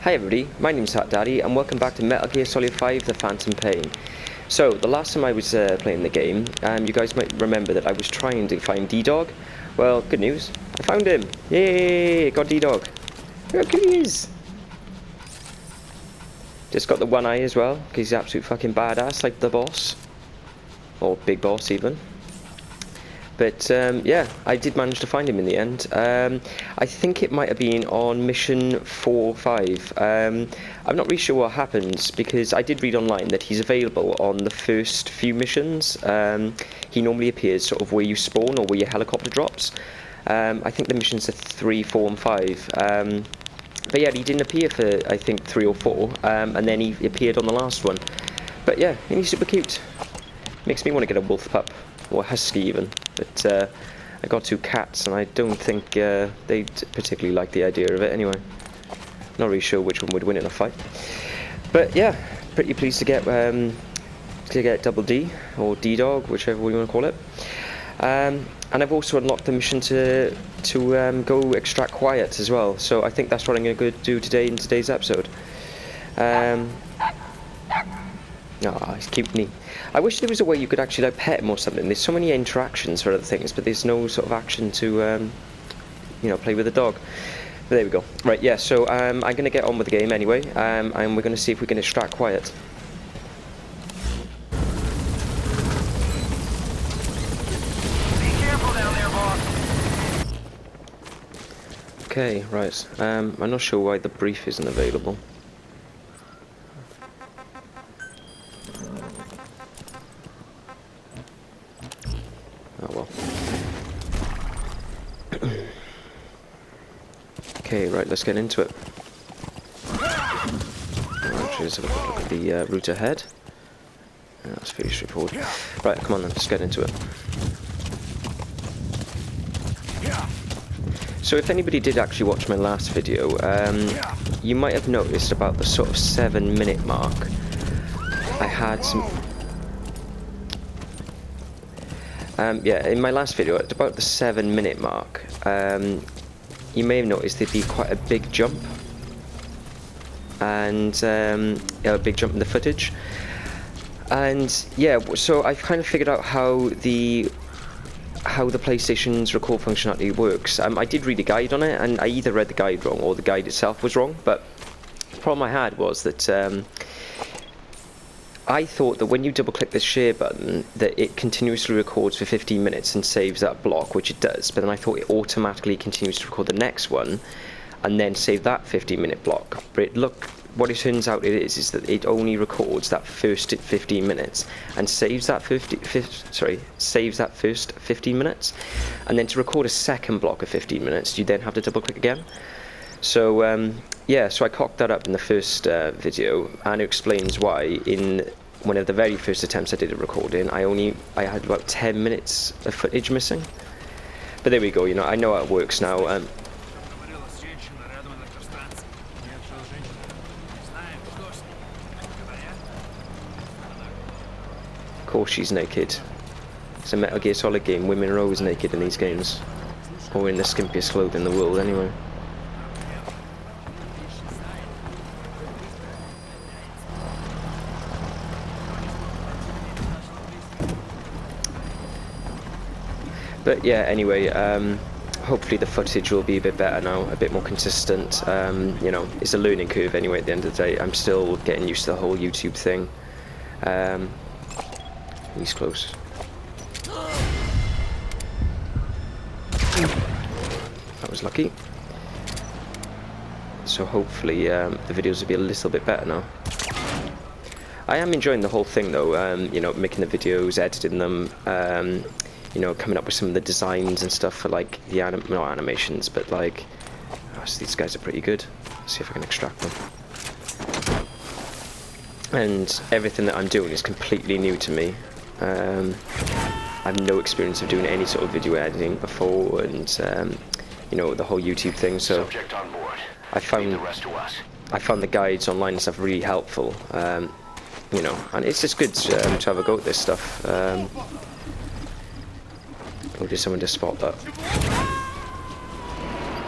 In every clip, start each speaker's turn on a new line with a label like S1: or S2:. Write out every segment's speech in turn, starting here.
S1: Hi everybody, my name's Hat Daddy and welcome back to Metal Gear Solid 5 The Phantom Pain. So, the last time I was playing the game, you guys might remember that I was trying to find D-Dog. Well, good news, I found him! Yay! Got D-Dog! Look who he is! Just got the one eye as well, because he's absolute fucking badass, like the boss. Or Big Boss even. But yeah, I did manage to find him in the end. I think it might have been on mission 4 or 5. I'm not really sure what happens because I did read online that he's available on the first few missions. He normally appears sort of where you spawn or where your helicopter drops. I think the missions are 3, 4 and 5. But yeah, he didn't appear for I think 3 or 4 and then he appeared on the last one. But yeah, he's super cute. Makes me want to get a wolf pup. Or husky even, but I got 2 cats and I don't think they'd particularly like the idea of it anyway. Not really sure which one would win in a fight. But yeah, pretty pleased to get Double D, or D-Dog, whichever one you want to call it. And I've also unlocked the mission to go extract Quiet as well, so I think that's what I'm going to go do today in today's episode. Oh, he's cute, isn't he? I wish there was a way you could actually like pet him or something. There's so many interactions for other things, but there's no sort of action to, you know, play with the dog. But there we go. Right, yeah. So I'm going to get on with the game anyway, and we're going to see if we can extract Quiet.
S2: Be careful down there, boss.
S1: Okay, right. I'm not sure why the brief isn't available. Oh well. Okay, right, let's get into it. Actually, let's have a quick look at the route ahead. Yeah, that's pretty straightforward. Right, come on then, let's get into it. So if anybody did actually watch my last video, you might have noticed about the sort of 7-minute mark, I had some... yeah, in my last video, at about the 7-minute mark, you may have noticed there'd be quite a big jump, and a big jump in the footage. And yeah, so I've kind of figured out how the PlayStation's record functionality works. I did read a guide on it, and I either read the guide wrong or the guide itself was wrong. But the problem I had was that I thought that when you double click the share button that it continuously records for 15 minutes and saves that block, which it does, but then I thought it automatically continues to record the next one and then save that 15-minute block. But what it turns out it is that it only records that first 15 minutes and saves that first 15 minutes, and then to record a second block of 15 minutes you then have to double click again. So yeah, so I cocked that up in the first video, and it explains why in one of the very first attempts I did a recording, I had about 10 minutes of footage missing. But there we go, you know, I know how it works now. Of course she's naked. It's a Metal Gear Solid game, women are always naked in these games. Or in the skimpiest clothing in the world anyway. But yeah, anyway, hopefully the footage will be a bit better now, a bit more consistent. You know, it's a learning curve anyway at the end of the day. I'm still getting used to the whole YouTube thing. He's close. That was lucky. So hopefully the videos will be a little bit better now. I am enjoying the whole thing though, you know, making the videos, editing them, you know, coming up with some of the designs and stuff for like the not animations, but like, oh, so these guys are pretty good. Let's see if I can extract them. And everything that I'm doing is completely new to me. I have no experience of doing any sort of video editing before, and you know, the whole YouTube thing. So I found the guides online and stuff really helpful. You know, and it's just good to have a go at this stuff. Or did someone just spot that?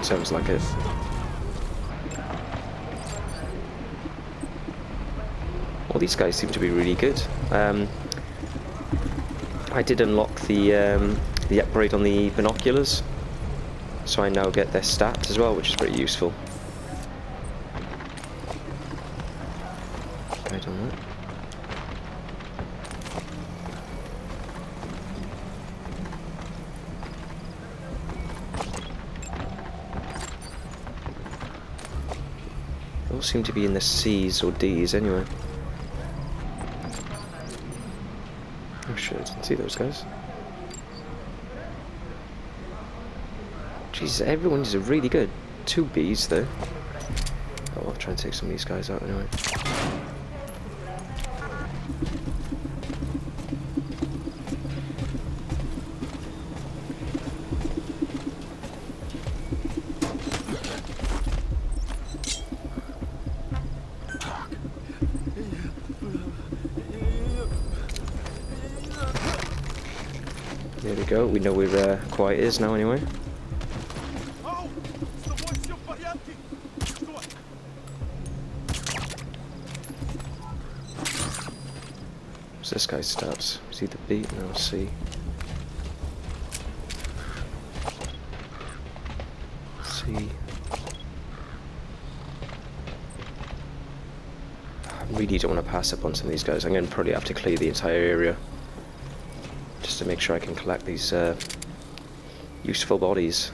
S1: Sounds like it. All these guys seem to be really good. I did unlock the upgrade on the binoculars, so I now get their stats as well, which is pretty useful. Guide on that. They all seem to be in the C's or D's anyway. Oh shit, I didn't see those guys. Jesus, everyone's really good. 2 B's though. Oh, I'll try and take some of these guys out anyway. There we go, we know where quiet is now anyway. What's this guy's stats? Is he the B? No, C. C. I really don't want to pass up on some of these guys. I'm going to probably have to clear the entire area just to make sure I can collect these useful bodies.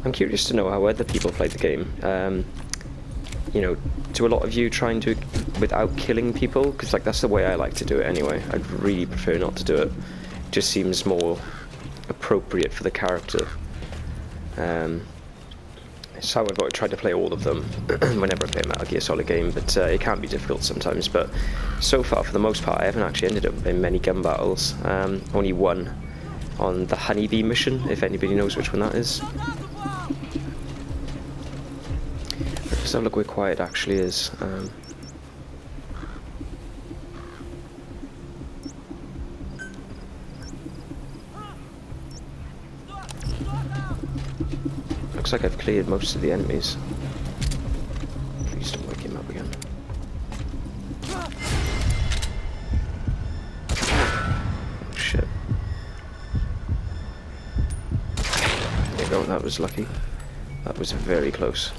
S1: I'm curious to know how other people played the game. You know, do a lot of you try and do it without killing people? Because like that's the way I like to do it anyway. I'd really prefer not to do it. It just seems more appropriate for the character. So I've tried to play all of them whenever I play a Metal Gear Solid game, but it can be difficult sometimes. But so far, for the most part, I haven't actually ended up in many gun battles. Only one on the Honeybee mission, if anybody knows which one that is. Let's have a look where quiet actually is. Looks like I've cleared most of the enemies. Please don't wake him up again. Oh shit. There you go, that was lucky. That was very close.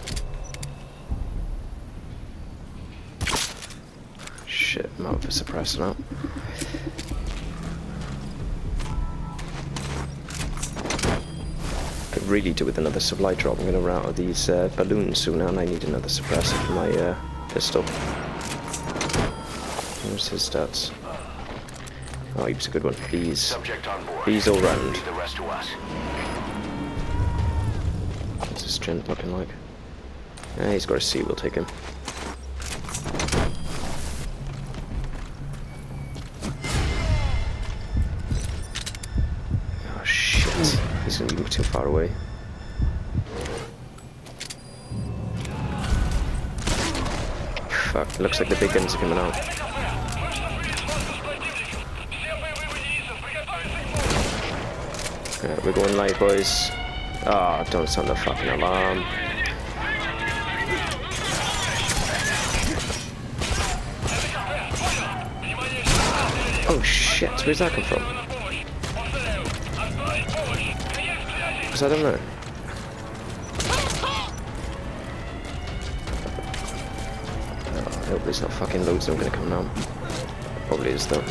S1: Shit, I'm out for suppressing that. Could really do with another supply drop. I'm going to run out of these balloons soon, and I need another suppressor for my pistol. Where's his stats? Oh, he was a good one. Bees. Bees all round. What's his strength looking like? Yeah, he's got a C, we'll take him. He's going to be too far away. Fuck, looks like the big guns are coming out. Yeah, we're going live, boys. Ah, oh, don't sound the fucking alarm. Oh shit, where's that come from? I don't know. Oh, I hope there's not fucking loads of them gonna come now. Probably is though.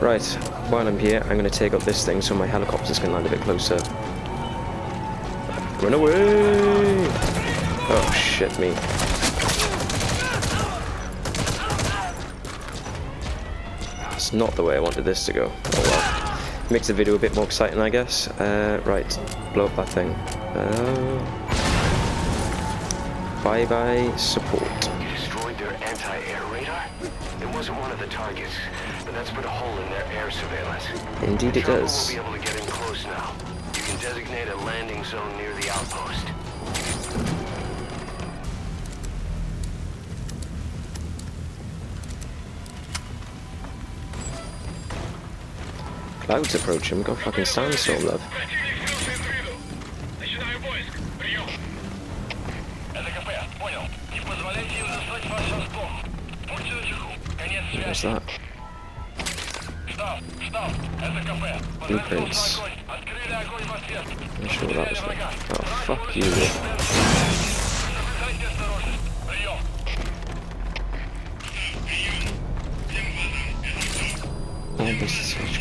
S1: Right, while I'm here, I'm gonna take up this thing so my helicopters can land a bit closer. Run away! Oh shit me. That's not the way I wanted this to go. Oh well. Makes the video a bit more exciting, I guess. Right, blow up that thing. Bye-bye support.
S3: You destroyed their anti-air radar? It wasn't one of the targets, but that's put a hole in their air surveillance.
S1: Indeed it does.
S3: We'll be able to get in close now. You can designate a landing zone near the outpost.
S1: clouds approaching. We've got fucking sandstorm, love.
S2: Начинаю поиск. Прием. Это КП. Понял. Не позволяйте им заслать вас со сбоку. Будьте начеку. Конец
S1: What's
S2: связи.
S1: that?
S2: Штаб. Штаб. Это КП.
S1: Blueprints.
S2: Огонь. Открыли огонь в ответ.
S1: I'm sure that was
S2: Врага.
S1: Oh, fuck you.
S2: Соблюдайте осторожность. Прием.
S1: Oh, this is such...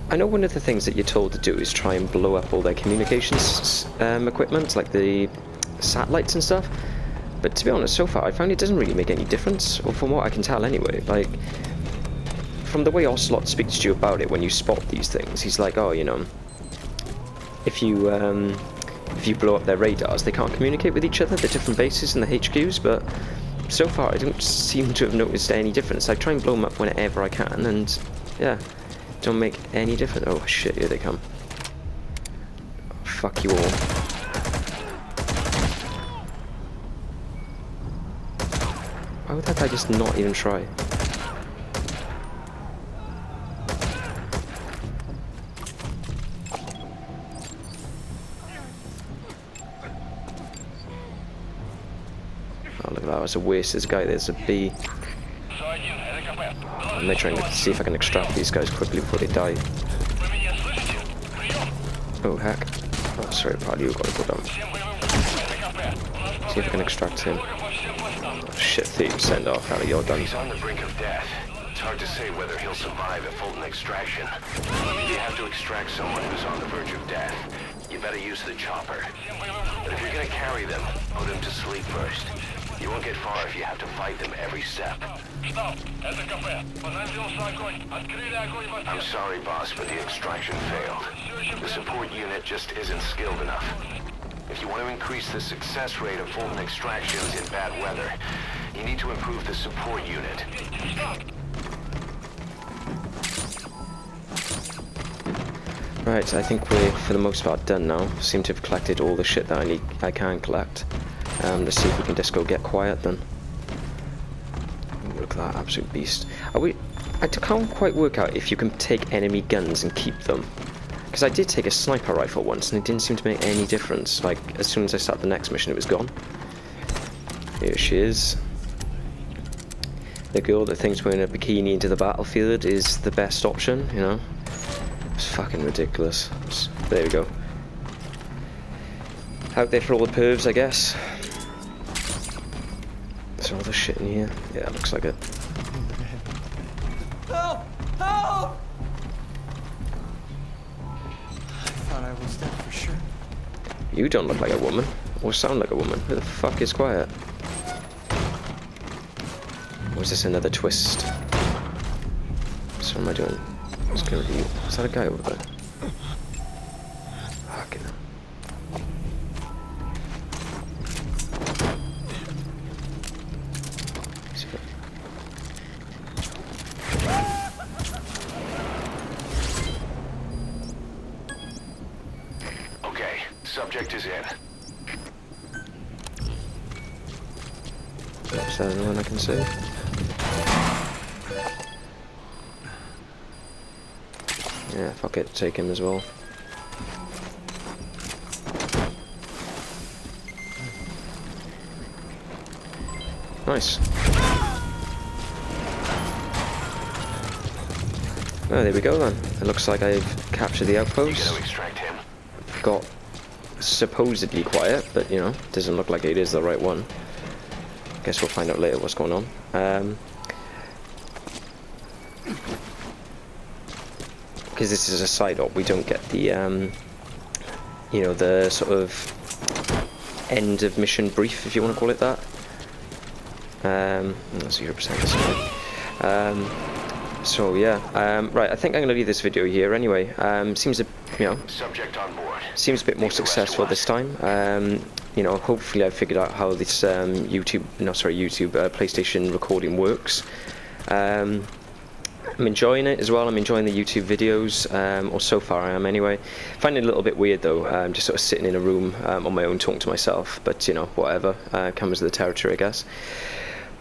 S1: I know one of the things that you're told to do is try and blow up all their communications equipment, like the satellites and stuff. But to be honest, so far I found it doesn't really make any difference, or from what I can tell anyway. Like, from the way Ocelot speaks to you about it when you spot these things, he's like, oh, you know, if you blow up their radars, they can't communicate with each other, the different bases and the HQs, but so far I don't seem to have noticed any difference. I try and blow them up whenever I can, and yeah, don't make any difference. Oh shit, here they come. Fuck you all. Why would that guy just not even try? Oh, look at that, that's a waste. There's a guy, there's a bee. I'm gonna try and see if I can extract these guys quickly before they die. Oh heck. Oh, sorry, pal, you gotta go down. See if I can extract him. Oh, shit, thief, send off, Harry, you're done.
S3: He's on the brink of death. It's hard to say whether he'll survive a Fulton extraction. If you have to extract someone who's on the verge of death, you better use the chopper. But if you're gonna carry them, put them to sleep first. You won't get far if you have to fight them every step. I'm sorry, boss, but the extraction failed. The support unit just isn't skilled enough. If you want to increase the success rate of Fulton extractions in bad weather, you need to improve the support unit.
S1: Right, I think we're for the most part done now. Seem to have collected all the shit that I can collect. Let's see if we can just go get quiet then. Ooh, look at that absolute beast. I can't quite work out if you can take enemy guns and keep them. Because I did take a sniper rifle once and it didn't seem to make any difference. Like, as soon as I started the next mission, it was gone. Here she is. The girl that thinks wearing a bikini into the battlefield is the best option, you know. It's fucking ridiculous. There we go. Out there for all the pervs, I guess. Is there all the shit in here? Yeah, looks like it.
S4: Help! Help! I thought I was dead for sure.
S1: You don't look like a woman, or sound like a woman. Who the fuck is quiet? Or is this another twist? So what am I doing? What's gonna be? Is that a guy over there? Fucking hell.
S3: Okay, subject is in.
S1: Is that anyone I can see? Yeah, fuck it, take him as well. Nice. Oh, there we go then. It looks like I've captured the
S3: You
S1: outpost.
S3: gotta extract him.
S1: Got supposedly quiet, but you know, doesn't look like it is the right one. Guess we'll find out later what's going on. Because this is a side op, we don't get the, you know, the sort of end of mission brief, if you want to call it that. That's 0% this way. So yeah, right. I think I'm gonna leave this video here anyway. Seems a, you know,
S3: Subject on board.
S1: seems a bit more successful this time. You know, hopefully I figured out how this PlayStation recording works. I'm enjoying it as well. I'm enjoying the YouTube videos, or so far I am anyway. Find it a little bit weird though, just sort of sitting in a room on my own talking to myself, but you know, whatever, comes with the territory, I guess.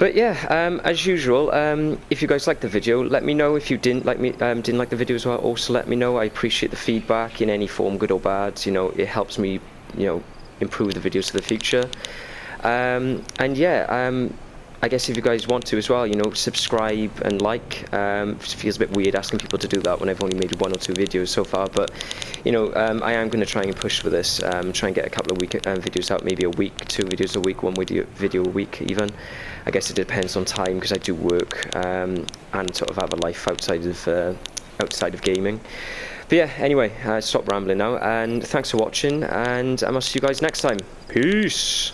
S1: But yeah, as usual, if you guys liked the video, let me know. If you didn't like the video as well, also let me know. I appreciate the feedback in any form, good or bad. You know, it helps me, you know, improve the videos for the future. And yeah, I guess if you guys want to as well, you know, subscribe and like. It feels a bit weird asking people to do that when I've only made 1 or 2 videos so far, but you know, I am going to try and push for this. Try and get a couple of videos out, maybe a week, 2 videos a week, 1 video a week even. I guess it depends on time because I do work and sort of have a life outside of gaming. But yeah, anyway, stop rambling now, and thanks for watching, and I must see you guys next time. Peace.